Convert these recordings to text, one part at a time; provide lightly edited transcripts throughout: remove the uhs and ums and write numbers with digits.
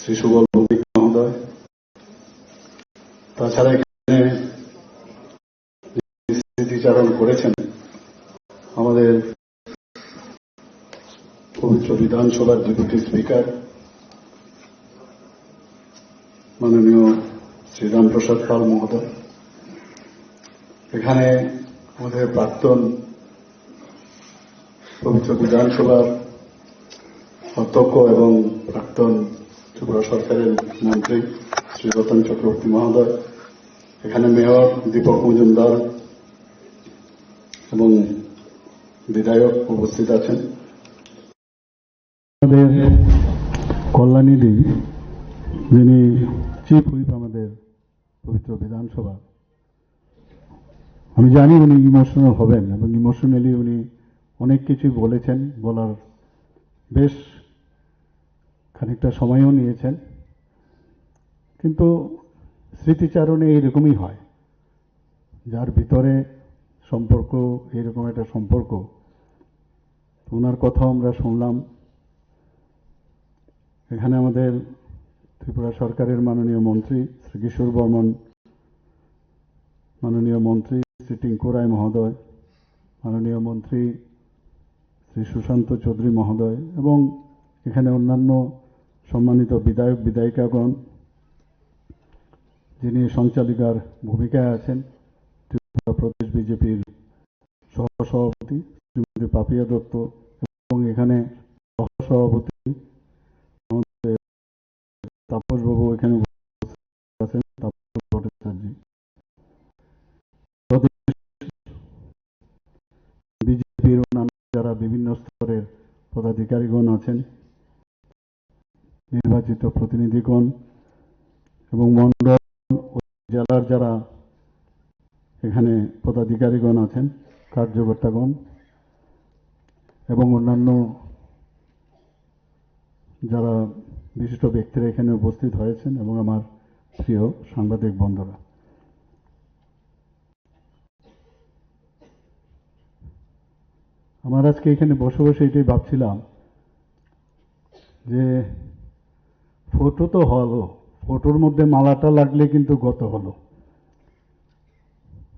শ্রী সুবল ভৌমিক মহোদয়, তাছাড়া এখানে স্মৃতিচারণ করেছেন আমাদের পবিত্র বিধানসভার ডেপুটি স্পিকার মাননীয় শ্রীরাম প্রসাদ পাল মহোদয়, এখানে আমাদের প্রাক্তন পবিত্র বিধানসভার অধ্যক্ষ এবং প্রাক্তন ত্রিপুরা সরকারের মন্ত্রী শ্রী রতন চক্রবর্তী মহোদয়, এখানে মেয়র দীপক মজুমদার এবং বিধায়ক উপস্থিত আছেন। আমাদের কল্যাণীদি যিনি চিফ হুইপ আমাদের পবিত্র বিধানসভা, আমি জানি উনি ইমোশনাল হবেন এবং ইমোশনালি উনি অনেক কিছু বলেছেন, বলার বেশ খানিকটা সময়ও নিয়েছেন, কিন্তু স্মৃতিচারণে এইরকমই হয়, যার ভিতরে সম্পর্ক এরকম একটা সম্পর্ক। ওনার কথা আমরা শুনলাম। এখানে আমাদের ত্রিপুরা সরকারের মাননীয় মন্ত্রী শ্রী কিশোর বর্মন, মাননীয় মন্ত্রী শ্রী টিঙ্কু রায় মহোদয়, মাননীয় মন্ত্রী শ্রী সুশান্ত চৌধুরী মহোদয় এবং এখানে অন্যান্য সম্মানিত বিধায়ক বিধায়িকাগণ, যিনি সঞ্চালিকার ভূমিকায় আছেন, ত্রিপুরা প্রদেশ বিজেপির সহসভাপতি শ্রীমতী পাপিয়া দত্ত এবং এখানে সহসভাপতি আমাদের তাপসবাবু এখানে আছেন, তাপস ভট্টাচার্য, বিজেপির অন্যান্য যারা বিভিন্ন স্তরের পদাধিকারীগণ আছেন, নির্বাচিত প্রতিনিধিগণ এবং মন্ডল জেলার যারা এখানে পদাধিকারীগণ আছেন, কার্যকর্তাগণ এবং অন্যান্য যারা বিশিষ্ট ব্যক্তিরা এখানে উপস্থিত হয়েছেন এবং আমার প্রিয় সাংবাদিক বন্ধুরা, আমার আজকে এখানে বসে বসে এটাই ভাবছিলাম যে ফটো তো হলো, ফটোর মধ্যে মালাটা লাগলে কিন্তু গত হলো।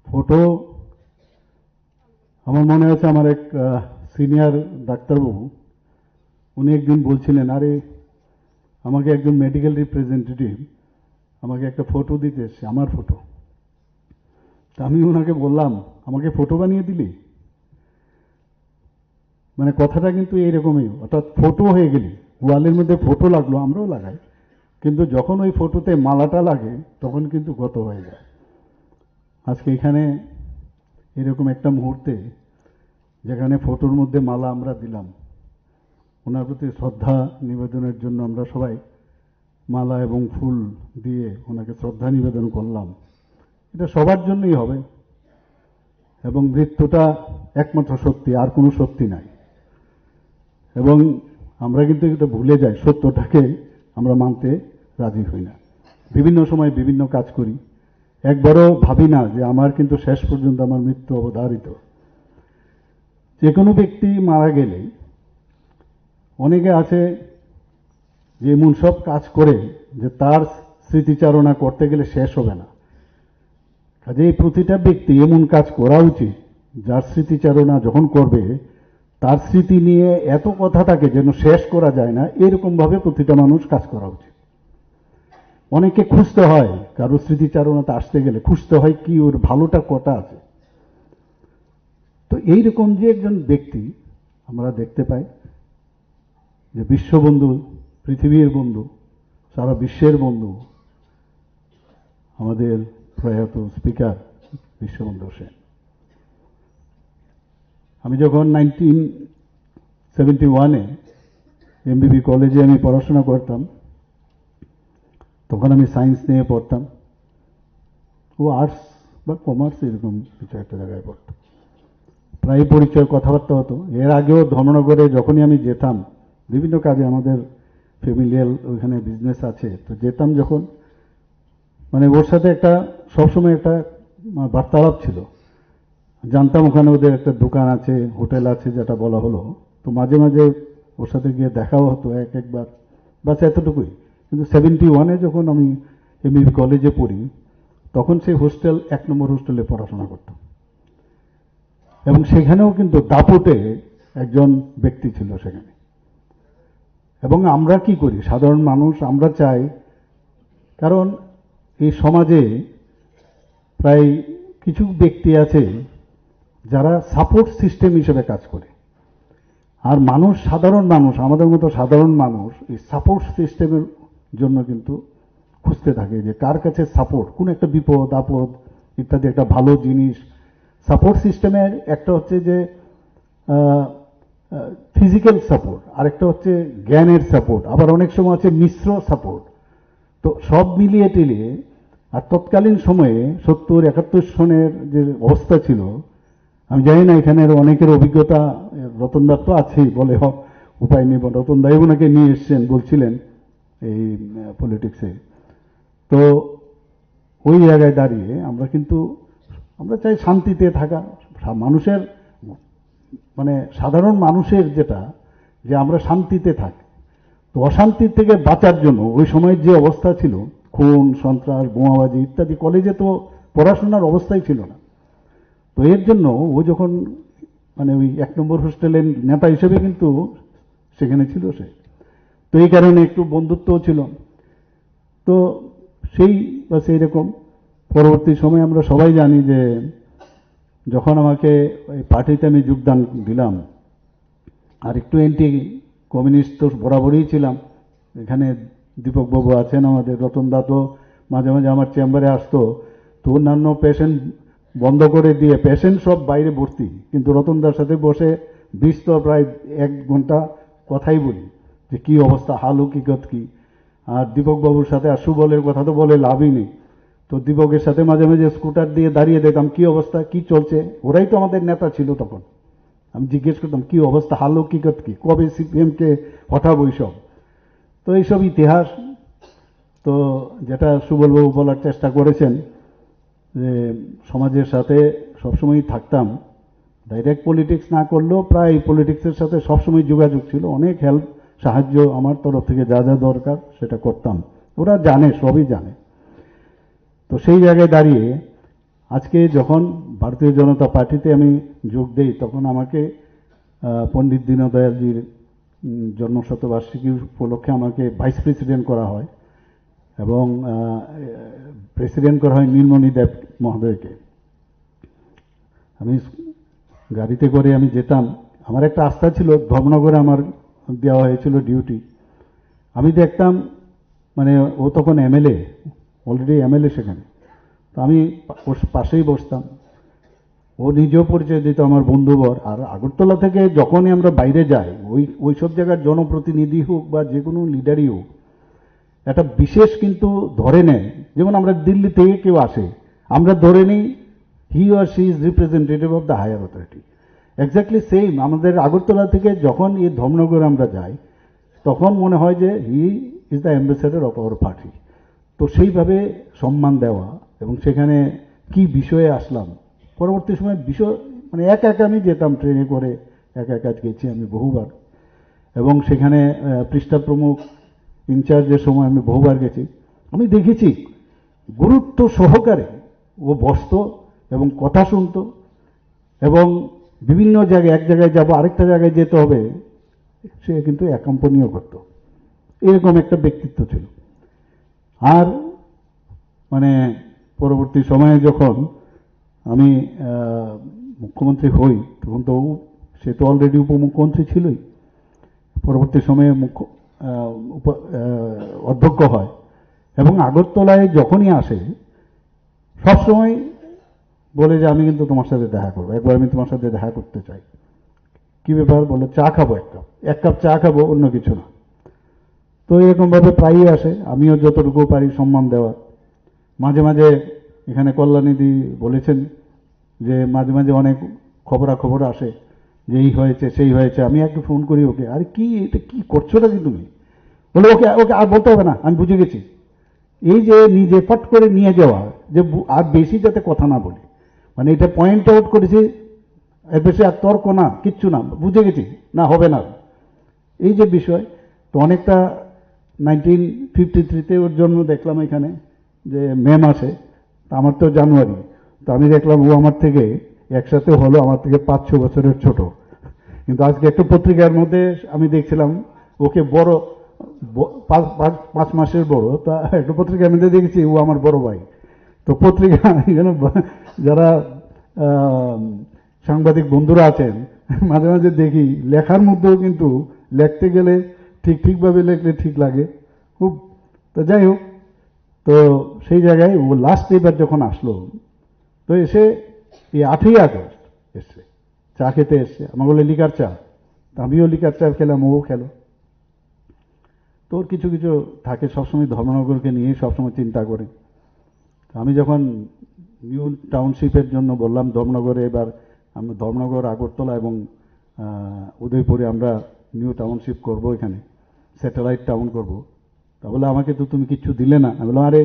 ফটো আমার মনে আছে আমার এক সিনিয়র ডাক্তারবাবু উনি একদিন বলছিলেন, আরে আমাকে একজন মেডিকেল রিপ্রেজেন্টেটিভ আমাকে একটা ফটো দিতে এসছে, আমার ফটো। তা আমি ওনাকে বললাম, আমাকে ফটো বানিয়ে দিলি? মানে কথাটা কিন্তু এইরকমই, অর্থাৎ ফটো হয়ে গেলি, ওয়ালের মধ্যে ফটো লাগলো, আমরাও লাগাই, কিন্তু যখন ওই ফটোতে মালাটা লাগে তখন কিন্তু গত হয়ে যায়। আজকে এখানে এরকম একটা মুহূর্তে যেখানে ফটোর মধ্যে মালা আমরা দিলাম, ওনার প্রতি শ্রদ্ধা নিবেদনের জন্য আমরা সবাই মালা এবং ফুল দিয়ে ওনাকে শ্রদ্ধা নিবেদন করলাম। এটা সবার জন্যই হবে এবং মৃত্যুটা একমাত্র সত্যি, আর কোনো সত্যি নাই। এবং আমরা কিন্তু এটা ভুলে যাই, সত্যটাকে আমরা মানতে রাজি হই না, বিভিন্ন সময় বিভিন্ন কাজ করি, একবারও ভাবি না যে আমার কিন্তু শেষ পর্যন্ত আমার মৃত্যু অবধারিত। যে কোনো ব্যক্তি মারা গেলে অনেকে আছে যে এমন সব কাজ করে যে তার স্মৃতিচারণা করতে গেলে শেষ হবে না। কাজেই প্রতিটা ব্যক্তি এমন কাজ করা উচিত যার স্মৃতিচারণা যখন করবে তার স্মৃতি নিয়ে এত কথা থাকে যেন শেষ করা যায় না, এরকম ভাবে প্রতিটা মানুষ কাজ করা উচিত। অনেকে খুঁজতে হয়, কারো স্মৃতিচারণাতে আসতে গেলে খুঁজতে হয় কি ওর ভালোটা কটা আছে। তো এইরকম যে একজন ব্যক্তি আমরা দেখতে পাই যে বিশ্ববন্ধু, পৃথিবীর বন্ধু, সারা বিশ্বের বন্ধু, আমাদের প্রয়াত স্পিকার বিশ্ববন্ধু সেন। আমি যখন 1971-এ এমবিবি কলেজে আমি পড়াশোনা করতাম, তখন আমি সায়েন্স নিয়ে পড়তাম, ও আর্টস বা কমার্স এরকম কিছু একটা জায়গায় পড়তাম। প্রায় পরিচয় কথাবার্তা হতো। এর আগেও ধর্মনগরে যখনই আমি যেতাম বিভিন্ন কাজে, আমাদের ফ্যামিলিয়াল ওইখানে বিজনেস আছে, তো যেতাম যখন, মানে ওর সাথে একটা সবসময় একটা বার্তালাপ ছিল। জানতাম ওখানে ওদের একটা দোকান আছে, হোটেল আছে যেটা বলা হলো, তো মাঝে মাঝে ওর সাথে গিয়ে দেখাও হতো একবার, বাস এতটুকুই। কিন্তু 71-এ যখন আমি এমবিবি কলেজে পড়ি তখন সেই হোস্টেল 1 নম্বর হোস্টেলে পড়াশোনা করতাম, এবং সেখানেও কিন্তু দাপুটে একজন ব্যক্তি ছিল সেখানে। এবং আমরা কি করি সাধারণ মানুষ, আমরা চাই, কারণ এই সমাজে প্রায় কিছু ব্যক্তি আছে যারা সাপোর্ট সিস্টেম হিসেবে কাজ করে, আর মানুষ, সাধারণ মানুষ, আমাদের মতো সাধারণ মানুষ এই সাপোর্ট সিস্টেমের জন্য কিন্তু খুঁজতে থাকে যে কার কাছে সাপোর্ট, কোন একটা বিপদ আপদ ইত্যাদি একটা ভালো জিনিস। সাপোর্ট সিস্টেমের একটা হচ্ছে যে ফিজিক্যাল সাপোর্ট, আরেকটা হচ্ছে জ্ঞানের সাপোর্ট, আবার অনেক সময় আছে মিশ্র সাপোর্ট। তো সব মিলিয়ে টিলিয়ে, আর তৎকালীন সময়ে 70-71 সনের যে অবস্থা ছিল, আমি জানি না এখানের অনেকের অভিজ্ঞতা, রতনদার তো আছেই, বলে উপায় নেই, রতনদাই ওনাকে নিয়ে এসছেন বলছিলেন এই পলিটিক্সে। তো ওই জায়গায় দাঁড়িয়ে আমরা চাই শান্তিতে থাকা, মানুষের মানে সাধারণ মানুষের যেটা, যে আমরা শান্তিতে থাকি। তো অশান্তির থেকে বাঁচার জন্য ওই সময়ের যে অবস্থা ছিল, খুন সন্ত্রাস বোমাবাজি ইত্যাদি, কলেজে তো পড়াশোনার অবস্থাই ছিল না। তো এর জন্য ও যখন মানে ওই 1 নম্বর হোস্টেলের নেতা হিসেবে কিন্তু সেখানে ছিল সে, তো এই কারণে একটু বন্ধুত্বও ছিল। তো সেই রকম পরবর্তী সময়ে আমরা সবাই জানি যে যখন আমাকে ওই পার্টিতে আমি যোগদান দিলাম, আর একটু অ্যান্টি কমিউনিস্ট তো বরাবরই ছিলাম। এখানে দীপকবাবু আছেন, আমাদের রতনদা তো মাঝে মাঝে আমার চেম্বারে আসতো, তো অন্যান্য পেশেন্ট বন্ধ করে দিয়ে, পেশেন্ট সব বাইরে ভর্তি, কিন্তু রতনদার সাথে বসে 20 তো প্রায় 1 ঘন্টা কথাই বলি যে কি অবস্থা, হাল হকিকত কি। আর দীপকবাবুর সাথে আর সুবলের কথা তো বলে লাভই নেই। তো দীপকের সাথে মাঝে মাঝে স্কুটার দিয়ে দাঁড়িয়ে দেখতাম কি অবস্থা, কি চলছে, ওরাই তো আমাদের নেতা ছিল তখন। আমি জিজ্ঞেস করতাম কি অবস্থা, হাল হকিকত কি, কবে সিপিএমকে হঠাবো, এইসব। তো এইসব ইতিহাস, তো যেটা সুবলবাবু বলার চেষ্টা করেছেন যে সমাজের সাথে সবসময় থাকতাম, ডাইরেক্ট পলিটিক্স না করলেও প্রায় পলিটিক্সের সাথে সবসময় যোগাযোগ ছিল, অনেক হেল্প সাহায্য আমার তরফ থেকে যা যা দরকার সেটা করতাম, ওরা জানে, সবই জানে। তো সেই জায়গায় দাঁড়িয়ে আজকে যখন ভারতীয় জনতা পার্টিতে আমি যোগ দেই, তখন আমাকে পণ্ডিত দীনদয়ালজির জন্মশতবার্ষিকী উপলক্ষে আমাকে ভাইস প্রেসিডেন্ট করা হয়, এবং প্রেসিডেন্ট করা হয় নীলমণি দেব মহোদয়কে। আমি গাড়িতে করে আমি যেতাম, আমার একটা আস্থা ছিল, ধর্মনগরে আমার দেওয়া হয়েছিল ডিউটি। আমি দেখতাম মানে ও তখন এমএলএ, অলরেডি এমএলএ সেখানে, তো আমি ওর পাশেই বসতাম। ও নিজেও পরিচয় দিত আমার বন্ধুবর। আর আগরতলা থেকে যখনই আমরা বাইরে যাই, ওই সব জায়গার জনপ্রতিনিধি হোক বা যে কোনো লিডারই হোক, একটা বিশেষ কিন্তু ধরে নেয়। যেমন আমরা দিল্লি থেকে কেউ আসে, আমরা ধরে নিই he or she is representative of the higher authority. Exactly same আমাদের আগরতলা থেকে যখন এই ধর্মনগর আমরা যাই, তখন মনে হয় যে he is the ambassador of our party. তো সেইভাবে সম্মান দেওয়া, এবং সেখানে কি বিষয়ে আসলাম, পরবর্তী সময় বিষয় মানে একা একা আমি যেতাম, ট্রেনে করে একা একা গেছি আমি বহুবার, এবং সেখানে পৃষ্ঠা প্রমুখ ইনচার্জের সময় আমি বহুবার গেছি। আমি দেখেছি গুরুত্ব সহকারে ও বসত এবং কথা শুনত, এবং বিভিন্ন জায়গায়, এক জায়গায় যাব আরেকটা জায়গায় যেতে হবে, সে কিন্তু অ্যাকম্পানিও করত। এরকম একটা ব্যক্তিত্ব ছিল। আর মানে পরবর্তী সময়ে যখন আমি মুখ্যমন্ত্রী হই, তখন তো সে তো অলরেডি উপমুখ্যমন্ত্রী ছিলই, পরবর্তী সময়ে অধ্যক্ষ হয়, এবং আগরতলায় যখনই আসে সবসময় বলে যে আমি কিন্তু তোমার সাথে দেখা করবো, একবার আমি তোমার সাথে দেখা করতে চাই। কি ব্যাপার, বলে চা খাবো, এক কাপ চা খাবো, অন্য কিছু না। তো এরকমভাবে প্রায়ই আসে, আমিও যতটুকু পারি সম্মান দেওয়া। মাঝে মাঝে এখানে কল্যাণীদি বলেছেন যে মাঝে মাঝে অনেক খবরাখবর আসে যে এই হয়েছে সেই হয়েছে, আমি একটু ফোন করি ওকে, আরে কি এটা কি করছো নাকি তুমি, বলে ওকে ওকে আর বলতে হবে না, আমি বুঝে গেছি। এই যে নিজে ফট করে নিয়ে যাওয়া, যে আর বেশি যাতে কথা না বলি, মানে এটা পয়েন্ট আউট করেছি, এর বেশি আর তর্ক না, কিচ্ছু না, বুঝে গেছি, না হবে না, এই যে বিষয়। তো অনেকটা 1953-তে ওর জন্ম দেখলাম এখানে, যে মে মাসে, আমার তো জানুয়ারি, তো আমি দেখলাম ও আমার থেকে একসাথে হলো আমার থেকে 5-6 বছরের ছোট। কিন্তু আজকে একটা পত্রিকার মধ্যে আমি দেখছিলাম ওকে বড়, 5 মাসের বড়, তা একটা পত্রিকার মধ্যে দেখেছি ও আমার বড় ভাই। তো পত্রিকা এখানে যারা সাংবাদিক বন্ধুরা আছেন, মাঝে মাঝে দেখি লেখার মধ্যেও কিন্তু লিখতে গেলে ঠিকভাবে লিখলে ঠিক লাগে খুব। তো যাই হোক, তো সেই জায়গায় ও লাস্ট এবার যখন আসলো, তো এসে এই 8ই আগস্ট এসছে, চা খেতে এসছে, আমার বলে লিকার চা, আমিও লিকার চা খেলাম, ও খেলো। তোর কিছু কিছু থাকে সবসময় ধর্মনগরকে নিয়ে সবসময় চিন্তা করে। আমি যখন নিউ টাউনশিপের জন্য বললাম ধর্মনগরে, এবার আমরা ধর্মনগর, আগরতলা এবং উদয়পুরে আমরা নিউ টাউনশিপ করব, এখানে স্যাটেলাইট টাউন করব। তা বলে আমাকে তো তুমি কিচ্ছু দিলে না। আমি বললাম, আরে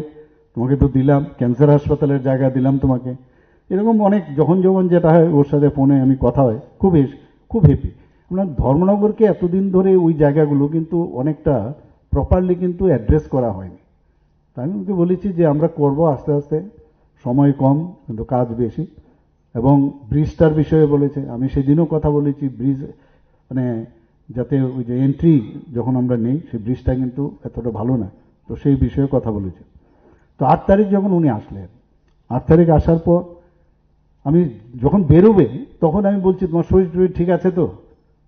তোমাকে তো দিলাম, ক্যান্সার হাসপাতালের জায়গা দিলাম তোমাকে। এরকম অনেক যখন যেটা হয় ওর সাথে ফোনে আমি কথা হয়, খুব হ্যাপি। আমরা ধর্মনগরকে এতদিন ধরে ওই জায়গাগুলো কিন্তু অনেকটা প্রপারলি কিন্তু অ্যাড্রেস করা হয়নি। তাই আমি ওকে বলেছি যে আমরা করব আস্তে আস্তে, সময় কম কিন্তু কাজ বেশি। এবং ব্রিজটার বিষয়ে বলেছে, আমি সেদিনও কথা বলেছি, ব্রিজ মানে যাতে ওই যে এন্ট্রি যখন আমরা নেই সেই ব্রিজটা কিন্তু এতটা ভালো না, তো সেই বিষয়ে কথা বলেছে। তো 8 তারিখ যখন উনি আসলেন, 8 তারিখ আসার পর আমি যখন বেরোবে তখন আমি বলছি তোমার শরীর ঠিক আছে তো?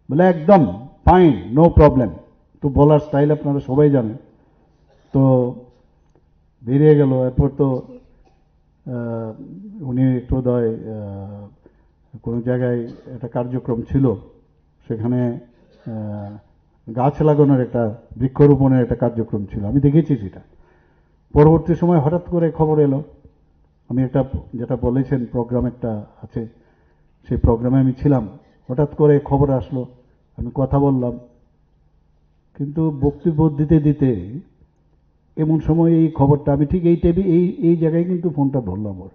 বলে একদম ফাইন, নো প্রবলেম। তো বলার স্টাইল আপনারা সবাই জানেন। তো বেরিয়ে গেল। এরপর তো উনি একটুদয় কোনো জায়গায় একটা কার্যক্রম ছিল, সেখানে গাছ লাগানোর একটা, বৃক্ষরোপণের একটা কার্যক্রম ছিল, আমি দেখেছি সেটা। পরবর্তী সময় হঠাৎ করে খবর এলো, আমি একটা যেটা বলেছেন প্রোগ্রাম একটা আছে, সেই প্রোগ্রামে আমি ছিলাম, হঠাৎ করে খবর আসলো, আমি কথা বললাম। কিন্তু বক্তব্য দিতে দিতে এমন সময় এই খবরটা, আমি ঠিক এই জায়গায় কিন্তু ফোনটা ধরলাম ওর।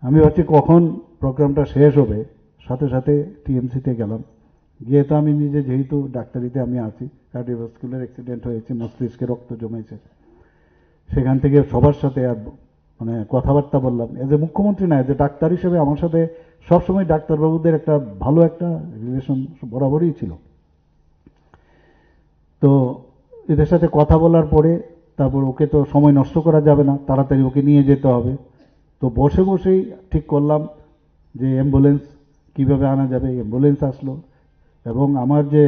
আমি ভাবছি কখন প্রোগ্রামটা শেষ হবে, সাথে সাথে টিএমসিতে গেলাম। গিয়ে তো আমি নিজে, যেহেতু ডাক্তারিতে আমি আছি, কার্ডিওভাস্কুলার অ্যাক্সিডেন্ট হয়েছে, মস্তিষ্কে রক্ত জমেছে, সেখান থেকে সবার সাথে মানে কথাবার্তা বললাম। এজ এ মুখ্যমন্ত্রী না, এজ এ ডাক্তার হিসেবে আমার সাথে সবসময় ডাক্তারবাবুদের একটা ভালো একটা রিলেশন বরাবরই ছিল। তো এদের সাথে কথা বলার পরে তারপর ওকে তো সময় নষ্ট করা যাবে না, তাড়াতাড়ি ওকে নিয়ে যেতে হবে। তো বসেই ঠিক করলাম যে অ্যাম্বুলেন্স কিভাবে আনা যাবে। অ্যাম্বুলেন্স আসলো এবং আমার যে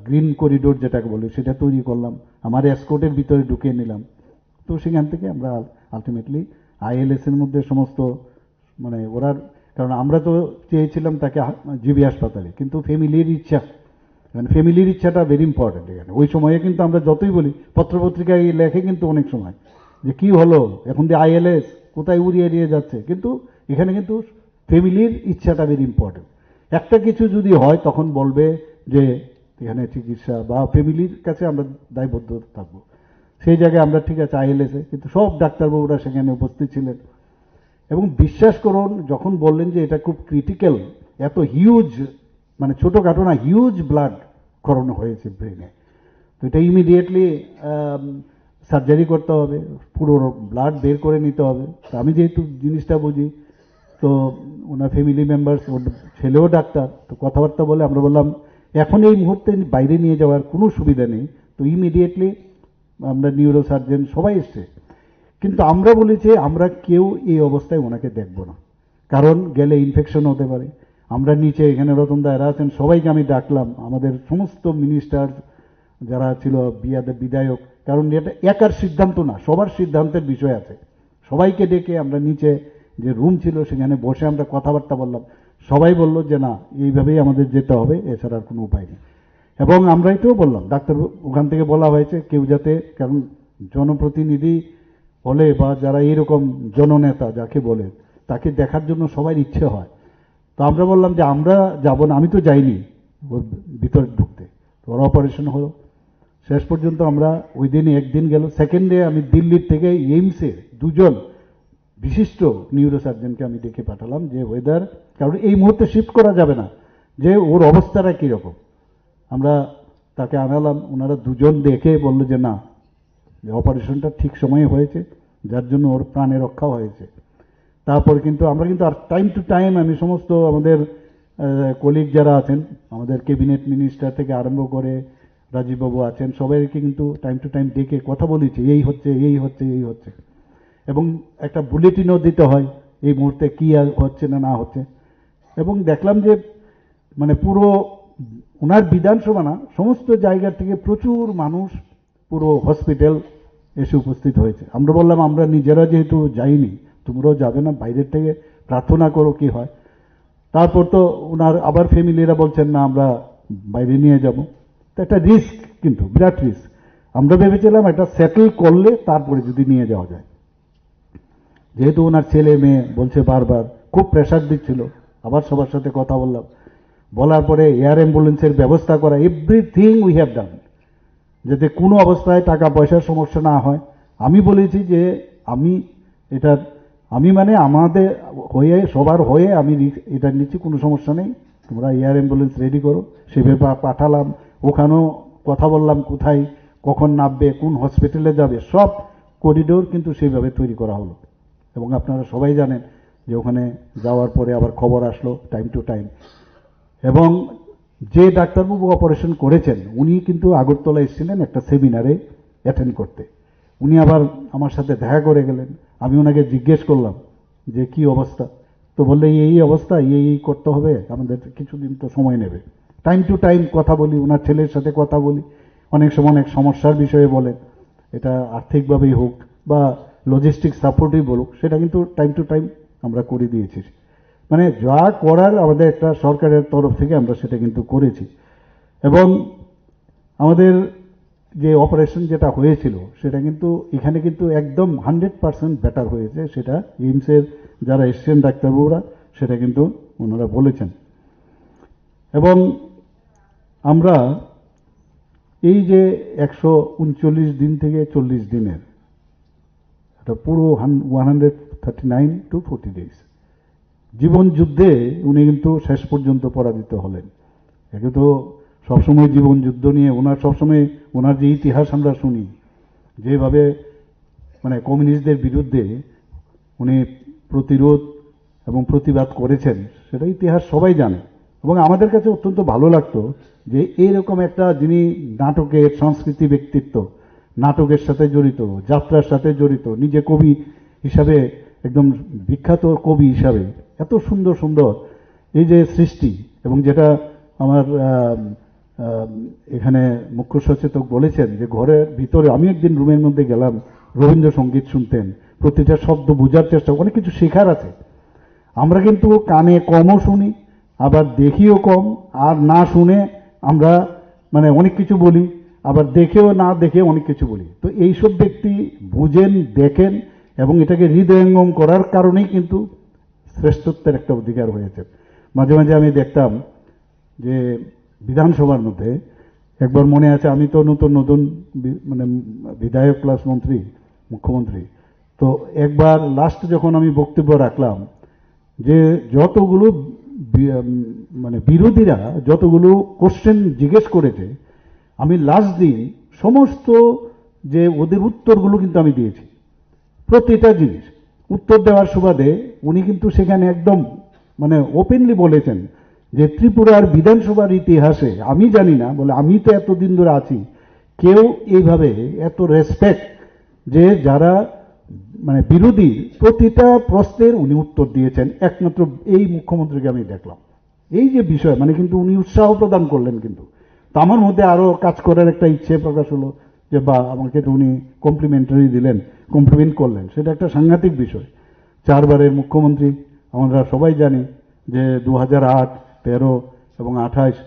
গ্রিন করিডোর যেটাকে বলি সেটা তৈরি করলাম, আমার এসকোর্টের ভিতরে ঢুকিয়ে নিলাম। তো সেখান থেকে আমরা আলটিমেটলি আইএলএস এর মধ্যে সমস্ত মানে ওরার, কারণ আমরা তো চেয়েছিলাম তাকে জিবি হাসপাতালে, কিন্তু ফ্যামিলির ইচ্ছা, মানে ফ্যামিলির ইচ্ছাটা ভেরি ইম্পর্টেন্ট এখানে। ওই সময়ে কিন্তু আমরা যতই বলি, পত্রপত্রিকায় লেখে কিন্তু অনেক সময় যে কি হলো এখন দিয়ে আইএলএস কোথায় উড়িয়ে যাচ্ছে, কিন্তু এখানে কিন্তু ফ্যামিলির ইচ্ছাটা ভেরি ইম্পর্টেন্ট। একটা কিছু যদি হয় তখন বলবে যে এখানে চিকিৎসা বা ফ্যামিলির কাছে আমরা দায়বদ্ধ থাকবো। সেই জায়গায় আমরা ঠিক আছে আইএলএসে, কিন্তু সব ডাক্তারবাবুরা সেখানে উপস্থিত ছিলেন। এবং বিশ্বাস করুন, যখন বললেন যে এটা খুব ক্রিটিক্যাল, এত হিউজ, মানে ছোটোখাটো না, হিউজ ব্লাড করানো হয়েছে ব্রেনে, তো এটা ইমিডিয়েটলি সার্জারি করতে হবে, পুরো ব্লাড বের করে নিতে হবে। তো আমি যেহেতু জিনিসটা বুঝি, তো ওনার ফ্যামিলি মেম্বার্স, ওর ছেলেও ডাক্তার, তো কথাবার্তা বলে আমরা বললাম এখন এই মুহূর্তে বাইরে নিয়ে যাওয়ার কোনো সুবিধা নেই। তো ইমিডিয়েটলি আমরা নিউরো সার্জন সবাই এসছে, কিন্তু আমরা বলেছি আমরা কেউ এই অবস্থায় ওনাকে দেখব না, কারণ গেলে ইনফেকশন হতে পারে। আমরা নিচে এখানে রতনদা এরা আছেন, সবাইকে আমি ডাকলাম, আমাদের সমস্ত মিনিস্টার যারা ছিল, বিধায়ক, কারণ এটা একার সিদ্ধান্ত না, সবার সিদ্ধান্তের বিষয় আছে। সবাইকে ডেকে আমরা নিচে যে রুম ছিল সেখানে বসে আমরা কথাবার্তা বললাম। সবাই বলল যে না, এইভাবেই আমাদের যেতে হবে, এছাড়া আর কোনো উপায় নেই। এবং আমরা এটাও বললাম, ডাক্তার ওখান থেকে বলা হয়েছে কেউ যাতে, কারণ জনপ্রতিনিধি হলে বা যারা এইরকম জননেতা যাকে বলে, তাকে দেখার জন্য সবার ইচ্ছে হয়। তো আমরা বললাম যে আমরা যাব না, আমি তো যাইনি ওর ভিতরে ঢুকতে। তো ওর অপারেশন হলো, শেষ পর্যন্ত আমরা ওই দিনই একদিন গেল। সেকেন্ড ডে আমি দিল্লির থেকে এইমসের 2জন বিশিষ্ট নিউরোসার্জনকে আমি ডেকে পাঠালাম, যে ওয়েদার, কারণ এই মুহূর্তে শিফট করা যাবে না, যে ওর অবস্থাটা কীরকম। আমরা তাকে আনালাম, ওনারা দুজন দেখে বললো যে না, অপারেশনটা ঠিক সময়ে হয়েছে, যার জন্য ওর প্রাণে রক্ষা হয়েছে। তারপর কিন্তু আমরা কিন্তু আর টাইম টু টাইম আমি সমস্ত আমাদের কলিগ যারা আছেন, আমাদের ক্যাবিনেট মিনিস্টার থেকে আরম্ভ করে রাজীববাবু আছেন, সবাইকে কিন্তু টাইম টু টাইম ডেকে কথা বলেছি, এই হচ্ছে এই হচ্ছে এই হচ্ছে, এবং একটা বুলেটিনও দিতে হয় এই মুহূর্তে কি হচ্ছে না না হচ্ছে। এবং দেখলাম যে মানে পুরো ওনার বিধানসভা না, সমস্ত জায়গা থেকে প্রচুর মানুষ পুরো হসপিটাল এসে উপস্থিত হয়েছে। আমরা বললাম আমরা নিজেরা যেহেতু যাইনি, তোমরাও যাবে না, বাইরের থেকে প্রার্থনা করো কি হয়। তারপর তো ওনার আবার ফ্যামিলিরা বলছেন না আমরা বাইরে নিয়ে যাব, তো একটা রিস্ক, কিন্তু বিরাট রিস্ক। আমরা ভেবেছিলাম এটা সেটেল করলে তারপরে যদি নিয়ে যাওয়া যায়। যেহেতু ওনার ছেলে মেয়ে বলছে বারবার, খুব প্রেশার দিচ্ছিল, আবার সবার সাথে কথা বললাম, বলার পরে এয়ার অ্যাম্বুলেন্সের ব্যবস্থা করা, এভরিথিং উই হ্যাভ ডান, যাতে কোনো অবস্থায় টাকা পয়সার সমস্যা না হয়। আমি বলেছি যে আমি মানে আমাদের হয়ে, সবার হয়ে আমি এটা নিচ্ছি, কোনো সমস্যা নেই, তোমরা এয়ার অ্যাম্বুলেন্স রেডি করো। সেভাবে পাঠালাম, ওখানেও কথা বললাম কোথায় কখন নামবে, কোন হসপিটালে যাবে, সব করিডোর কিন্তু সেইভাবে তৈরি করা হলো। এবং আপনারা সবাই জানেন যে ওখানে যাওয়ার পরে আবার খবর আসলো টাইম টু টাইম। এবং যে ডাক্তারবাবু অপারেশন করেছেন উনি কিন্তু আগরতলা এসেছিলেন একটা সেমিনারে অ্যাটেন্ড করতে। উনি আবার আমার সাথে দেখা করে গেলেন। আমি ওনাকে জিজ্ঞেস করলাম যে কি অবস্থা, তো বললে এই অবস্থা, এই করতে হবে, আমাদের কিছুদিন তো সময় নেবে। টাইম টু টাইম কথা বলি, ওনার ছেলের সাথে কথা বলি, অনেক সময় অনেক সমস্যার বিষয়ে বলেন, এটা আর্থিকভাবেই হোক বা লজিস্টিক সাপোর্টই বলুক, সেটা কিন্তু টাইম টু টাইম আমরা করে দিয়েছি। মানে যা করার আমাদের একটা সরকারের তরফ থেকে আমরা সেটা কিন্তু করেছি। এবং আমাদের যে অপারেশন যেটা হয়েছিল সেটা কিন্তু এখানে কিন্তু একদম 100% বেটার হয়েছে, সেটা এইমসের যারা এসছেন ডাক্তারবাবুরা সেটা কিন্তু ওনারা বলেছেন। এবং আমরা এই যে 139 দিন থেকে 40 দিনের, এটা পুরো 139 to 40 days জীবন যুদ্ধে উনি কিন্তু শেষ পর্যন্ত পরাজিত হলেন। একে তো সবসময় জীবন যুদ্ধ নিয়ে ওনার সবসময় ওনার যে ইতিহাস আমরা শুনি, যেভাবে মানে কমিউনিস্টদের বিরুদ্ধে উনি প্রতিরোধ এবং প্রতিবাদ করেছেন, সেটা ইতিহাস সবাই জানে। এবং আমাদের কাছে অত্যন্ত ভালো লাগতো যে এইরকম একটা যিনি নাটকের সংস্কৃতি ব্যক্তিত্ব, নাটকের সাথে জড়িত, যাত্রার সাথে জড়িত, নিজে কবি হিসাবে একদম বিখ্যাত কবি হিসাবে এত সুন্দর সুন্দর এই যে সৃষ্টি, এবং যেটা আমার এখানে মুখ্য সচেতক বলেছেন যে ঘরের ভিতরে, আমি একদিন রুমের মধ্যে গেলাম, রবীন্দ্রসঙ্গীত শুনতেন, প্রতিটা শব্দ বোঝার চেষ্টা, অনেক কিছু শেখার আছে। আমরা কিন্তু কানে কমও শুনি, আবার দেখিও কম, আর না শুনে আমরা মানে অনেক কিছু বলি, আবার দেখেও না দেখে অনেক কিছু বলি। তো এইসব ব্যক্তি বুঝেন, দেখেন, এবং এটাকে হৃদয়ঙ্গম করার কারণেই কিন্তু শ্রেষ্ঠত্বের একটা অধিকার হয়েছে। মাঝে মাঝে আমি দেখতাম যে বিধানসভার মধ্যে, একবার মনে আছে, আমি তো নতুন নতুন মানে বিধায়ক প্লাস মন্ত্রী, মুখ্যমন্ত্রী, তো একবার লাস্ট যখন আমি বক্তব্য রাখলাম, যে যতগুলো মানে বিরোধীরা যতগুলো কোশ্চেন জিজ্ঞেস করেছে, আমি লাস্ট দিন সমস্ত যে ওদের উত্তরগুলো কিন্তু আমি দিয়েছি, প্রতিটা জিনিস উত্তর দেওয়ার সুবাদে উনি কিন্তু সেখানে একদম মানে ওপেনলি বলেছেন যে ত্রিপুরার বিধানসভার ইতিহাসে আমি জানি না, বলে আমি তো এতদিন ধরে আছি, কেউ এইভাবে এত রেসপেক্ট, যে যারা মানে বিরোধী প্রতিটা প্রশ্নের উনি উত্তর দিয়েছেন, একমাত্র এই মুখ্যমন্ত্রীকে আমি দেখলাম। এই যে বিষয় মানে কিন্তু উনি উৎসাহ প্রদান করলেন, কিন্তু তো আমার মধ্যে আরো কাজ করার একটা ইচ্ছে প্রকাশ হলো যে বা আমাকে তো উনি কমপ্লিমেন্টারি দিলেন, কমপ্লিমেন্ট করলেন, সেটা একটা সাংঘাতিক বিষয়। 4 বারের মুখ্যমন্ত্রী আমরা সবাই জানি, যে 2008, 13 এবং 28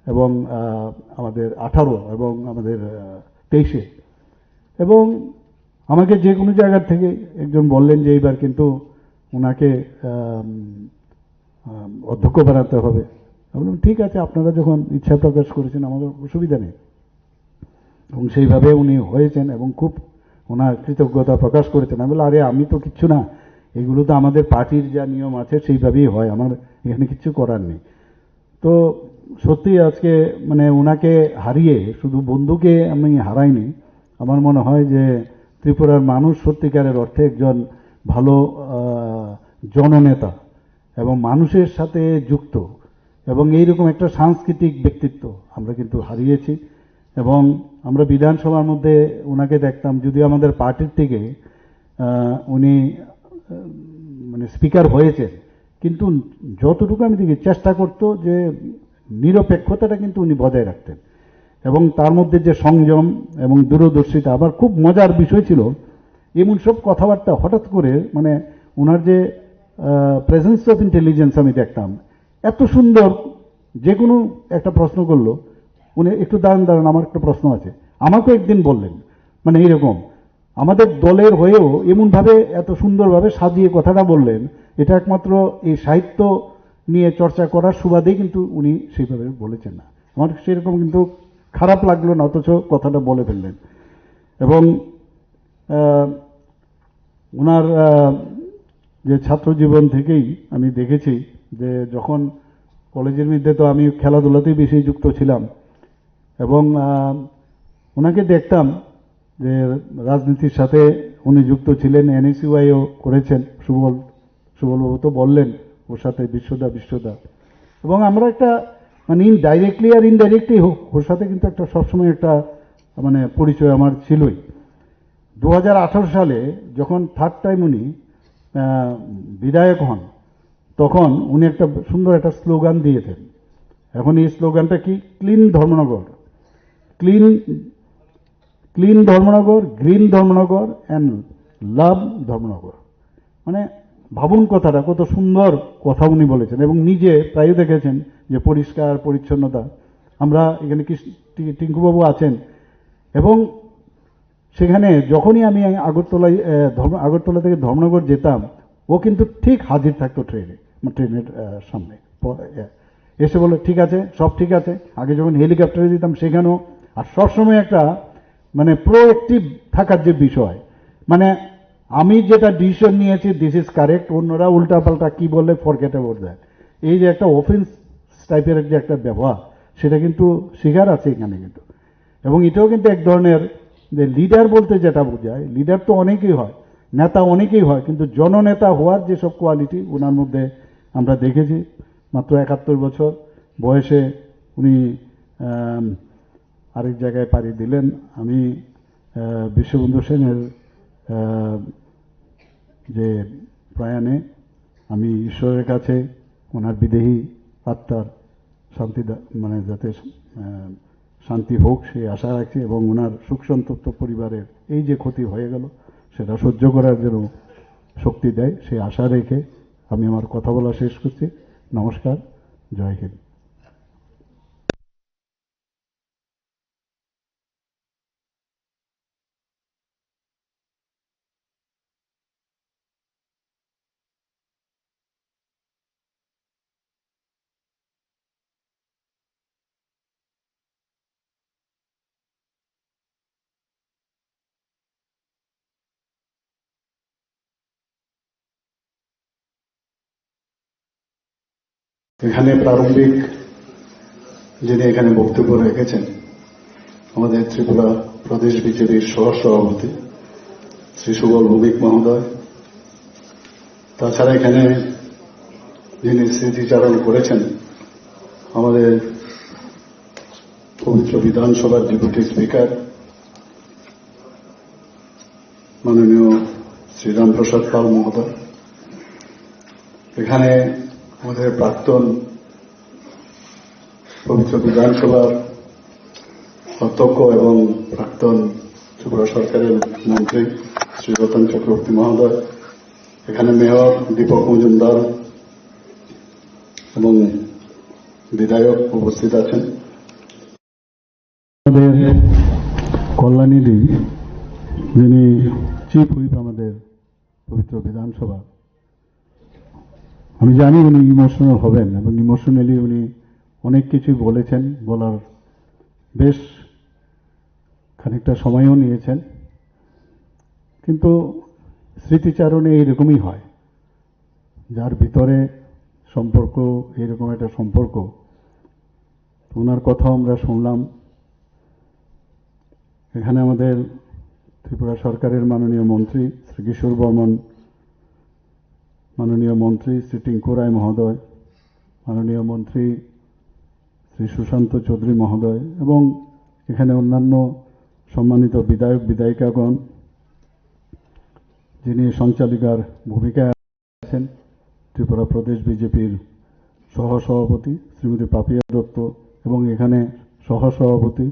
এবং আমাদের 18 এবং আমাদের 23-এ। এবং আমাকে যে কোনো জায়গার থেকে একজন বললেন যে এইবার কিন্তু ওনাকে অধ্যক্ষ বানাতে হবে। আমি বললাম ঠিক আছে, আপনারা যখন ইচ্ছা প্রকাশ করেছেন আমাদের অসুবিধা নেই। এবং সেইভাবে উনি হয়েছেন এবং খুব ওনার কৃতজ্ঞতা প্রকাশ করেছেন। আমি বললাম আরে আমি তো কিচ্ছু না, এগুলো তো আমাদের পার্টির যা নিয়ম আছে সেইভাবেই হয়, আমার এখানে কিচ্ছু করার নেই। তো সত্যি আজকে মানে ওনাকে হারিয়ে শুধু বন্ধুকে আমি হারাইনি, আমার মনে হয় যে ত্রিপুরার মানুষ সত্যিকারের অর্থে একজন ভালো জননেতা এবং মানুষের সাথে যুক্ত এবং এইরকম একটা সাংস্কৃতিক ব্যক্তিত্ব আমরা কিন্তু হারিয়েছি। এবং আমরা বিধানসভার মধ্যে ওনাকে দেখতাম, যদিও আমাদের পার্টির থেকে উনি মানে স্পিকার হয়েছেন, কিন্তু যতটুকু আমি দেখি চেষ্টা করতো যে নিরপেক্ষতাটা কিন্তু উনি বজায় রাখতেন এবং তার মধ্যে যে সংযম এবং দূরদর্শিতা। আবার খুব মজার বিষয় ছিল, এমন সব কথাবার্তা হঠাৎ করে মানে ওনার যে প্রেজেন্স অফ ইন্টেলিজেন্স আমি দেখতাম, এত সুন্দর। যে কোনো একটা প্রশ্ন করলো উনি, একটু দাঁড়ান দাঁড়ান আমার একটা প্রশ্ন আছে, আমাকে একদিন বললেন, মানে এইরকম আমাদের দলের হয়েও এমনভাবে এত সুন্দরভাবে সাজিয়ে কথাটা বললেন। এটা একমাত্র এই সাহিত্য নিয়ে চর্চা করার সুবাদেই কিন্তু উনি সেইভাবে বলেছেন না। আমার সেরকম কিন্তু খারাপ লাগলো না, অথচ কথাটা বলে ফেললেন। এবং ওনার যে ছাত্র জীবন থেকেই আমি দেখেছি যে যখন কলেজের মধ্যে তো আমি খেলাধুলাতেই বেশি যুক্ত ছিলাম এবং ওনাকে দেখতাম যে রাজনীতির সাথে উনি যুক্ত ছিলেন, এনএসইউআইও করেছেন। সুবলবাবু তো বললেন ওর সাথে বিশ্বদা এবং আমরা একটা মানে ডাইরেক্টলি আর ইনডাইরেক্টলি হোক ওর সাথে কিন্তু একটা সবসময় একটা মানে পরিচয় আমার ছিলই। 2018 সালে যখন থার্ড টাইম উনি বিধায়ক হন, তখন উনি একটা সুন্দর একটা স্লোগান দিয়েছেন। এখন এই স্লোগানটা কি? Clean Dharmanagar, clean clean Dharmanagar, green Dharmanagar and love Dharmanagar. মানে ভাবুন কথাটা, কত সুন্দর কথা উনি বলেছেন এবং নিজে প্রায় দেখেছেন যে পরিষ্কার পরিচ্ছন্নতা। আমরা এখানে টিঙ্কুবাবু আছেন এবং সেখানে যখনই আমি আগরতলা থেকে ধর্মনগর যেতাম, ও কিন্তু ঠিক হাজির থাকতো ট্রেনের সামনে এসে বলে ঠিক আছে, সব ঠিক আছে। আগে যখন হেলিকপ্টারে যেতাম সেখানেও, আর সবসময় একটা মানে প্রোঅ্যাক্টিভ থাকার যে বিষয়, মানে আমি যেটা ডিসিশন নিয়েছি দিস ইজ কারেক্ট, অন্যরা উল্টাপাল্টা কি বললে ফরগেট অ্যাবাউট দ্যাট। এই যে একটা অফেন্স টাইপের যে একটা ব্যবহার, সেটা কিন্তু শিকার আছে এখানে কিন্তু। এবং এটাও কিন্তু এক ধরনের যে লিডার বলতে যেটা বোঝায়, লিডার তো অনেকেই হয়, নেতা অনেকেই হয়, কিন্তু জননেতা হওয়ার যেসব কোয়ালিটি ওনার মধ্যে আমরা দেখেছি। মাত্র 71 বছর বয়সে উনি আরেক জায়গায় পাড়ি দিলেন। আমি বিশ্ববন্ধু সেনের যে প্রয়াণে আমি ঈশ্বরের কাছে ওনার বিদেহী আত্মার শান্তি মানে যাতে শান্তি হোক সেই আশা রাখছি এবং ওনার সুখ সন্তপ্ত পরিবারের এই যে ক্ষতি হয়ে গেল সেটা সহ্য করার জন্য শক্তি দেয় সেই আশা রেখে আমি আমার কথা বলা শেষ করছি। নমস্কার, জয় হিন্দ। এখানে প্রারম্ভিক যিনি এখানে বক্তব্য রেখেছেন আমাদের ত্রিপুরা প্রদেশ বিজেপির সহসভাপতি শ্রী সুবল ভৌমিক মহোদয়, তাছাড়া এখানে যিনি স্মৃতিচারণ করেছেন আমাদের পবিত্র বিধানসভার ডেপুটি স্পিকার মাননীয় শ্রী রামপ্রসাদ পাল মহোদয়, এখানে আমাদের প্রাক্তন পবিত্র বিধানসভার অধ্যক্ষ এবং প্রাক্তন ত্রিপুরা সরকারের মন্ত্রী শ্রী রতন চক্রবর্তী মহোদয়, এখানে মেয়র দীপক মজুমদার এবং বিধায়ক উপস্থিত আছেন। আমাদের কল্যাণীদি যিনি চিফ হুইপ আমাদের পবিত্র বিধানসভা, আমি জানি উনি ইমোশনাল হবেন এবং ইমোশনালি উনি অনেক কিছু বলেছেন, বলার বেশ খানিকটা সময়ও নিয়েছেন, কিন্তু স্মৃতিচারণে এইরকমই হয়, যার ভিতরে সম্পর্ক, এরকম একটা সম্পর্ক ওনার কথা আমরা শুনলাম। এখানে আমাদের ত্রিপুরা সরকারের মাননীয় মন্ত্রী শ্রী কিশোর বর্মন, মাননীয় মন্ত্রী শ্রী টিঙ্কু রায় মহোদয়, মাননীয় মন্ত্রী শ্রী সুশান্ত চৌধুরী মহোদয় এবং এখানে অন্যান্য সম্মানিত বিধায়ক বিধায়িকাগণ, যিনি সঞ্চালিকার ভূমিকায় আছেন, ত্রিপুরা প্রদেশ বিজেপির সহসভাপতি শ্রীমতী পাপিয়া দত্ত এবং এখানে সহসভাপতি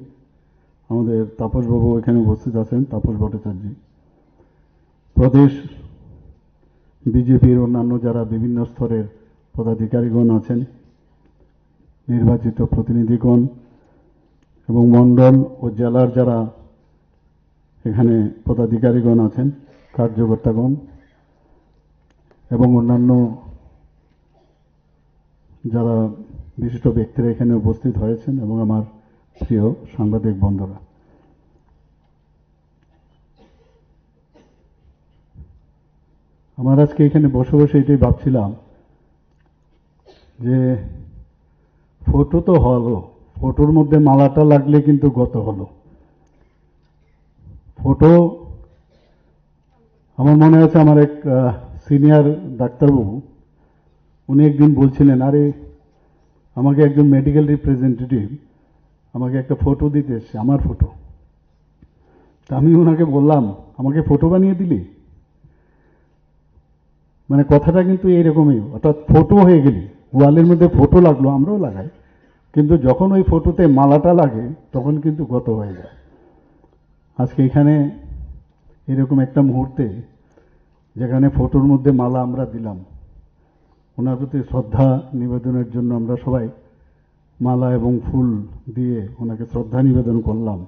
আমাদের তাপসবাবু এখানে উপস্থিত আছেন, তাপস ভট্টাচার্য, প্রদেশ বিজেপির অন্যান্য যারা বিভিন্ন স্তরের পদাধিকারীগণ আছেন, নির্বাচিত প্রতিনিধিগণ এবং মণ্ডল ও জেলার যারা এখানে পদাধিকারীগণ আছেন, কার্যকর্তাগণ এবং অন্যান্য যারা বিশিষ্ট ব্যক্তিরা এখানে উপস্থিত হয়েছেন এবং আমার প্রিয় সাংবাদিক বন্ধুরা, আমার আজকে এখানে বসে বসে এটাই ভাবছিলাম যে ফটো তো হলো, ফটোর মধ্যে মালাটা লাগলে কিন্তু গত হলো। ফটো আমার মনে আছে আমার এক সিনিয়র ডাক্তারবাবু উনি একদিন বলছিলেন, আরে আমাকে একজন মেডিকেল রিপ্রেজেন্টেটিভ আমাকে একটা ফটো দিতে এসছে, আমার ফটো। তা আমি ওনাকে বললাম, আমাকে ফটো বানিয়ে দিলি? মানে কথাটা কিন্তু এইরকমই, অর্থাৎ ফটো হয়ে গেলি, ওয়ালের মধ্যে ফটো লাগলো, আমরাও লাগাই, কিন্তু যখন ওই ফটোতে মালাটা লাগে তখন কিন্তু গত হয়ে যায়। আজকে এখানে এরকম একটা মুহূর্তে যেখানে ফটোর মধ্যে মালা আমরা দিলাম, ওনার প্রতি শ্রদ্ধা নিবেদনের জন্য আমরা সবাই মালা এবং ফুল দিয়ে ওনাকে শ্রদ্ধা নিবেদন করলাম।